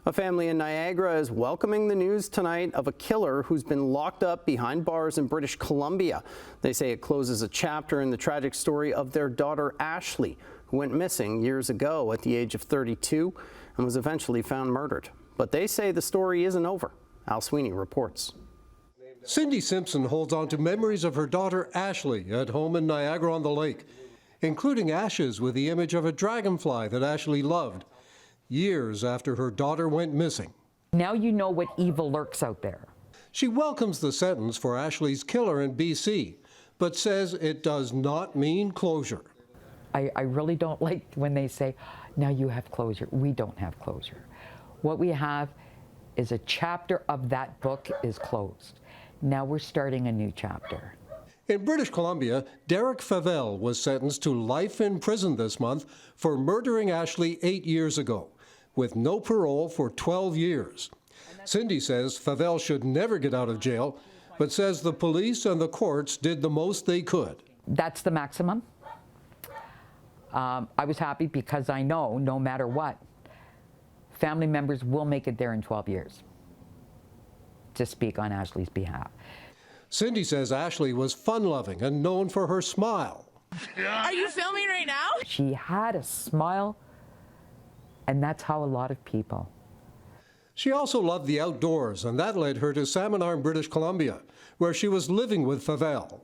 A family in Niagara is welcoming the news tonight of a killer who's been locked up behind bars in British Columbia. They say it closes a chapter in the tragic story of their daughter Ashley, who went missing years ago at the age of 32 and was eventually found murdered. But they say the story isn't over. Al Sweeney reports. Cindy Simpson holds on to memories of her daughter Ashley at home in Niagara-on-the-Lake, including ashes with the image of a dragonfly that Ashley loved, years after her daughter went missing. Now you know what evil lurks out there. She welcomes the sentence for Ashley's killer in BC, but says it does not mean closure. I really don't like when they say, now you have closure. We don't have closure. What we have is a chapter of that book is closed. Now we're starting a new chapter. In British Columbia, Derek Favell was sentenced to life in prison this month for murdering Ashley 8 years ago, with no parole for 12 years. Cindy says Favell should never get out of jail, but says the police and the courts did the most they could. That's the maximum. I was happy because I know no matter what, family members will make it there in 12 years to speak on Ashley's behalf. Cindy says Ashley was fun-loving and known for her smile. Are you filming right now? She had a smile, and that's how a lot of people. She also loved the outdoors, and that led her to Salmon Arm, British Columbia, where she was living with Favell.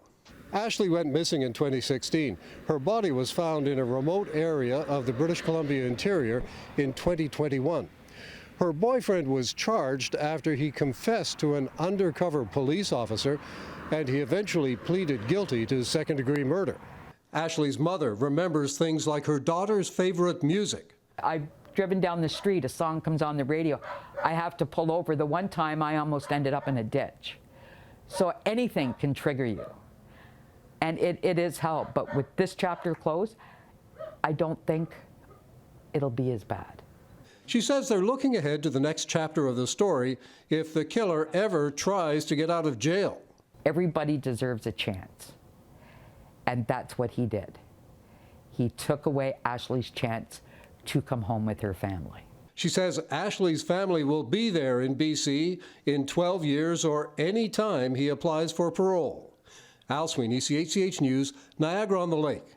Ashley went missing in 2016. Her body was found in a remote area of the British Columbia interior in 2021. Her boyfriend was charged after he confessed to an undercover police officer, and he eventually pleaded guilty to second-degree murder. Ashley's mother remembers things like her daughter's favorite music. I've driven down the street, a song comes on the radio, I have to pull over. The one time I almost ended up in a ditch. So anything can trigger you. And it is hell, but with this chapter closed, I don't think it'll be as bad. She says they're looking ahead to the next chapter of the story if the killer ever tries to get out of jail. Everybody deserves a chance, and that's what he did. He took away Ashley's chance to come home with her family. She says Ashley's family will be there in BC in 12 years or any time he applies for parole. Al Sweeney, CHCH News, Niagara-on-the-Lake.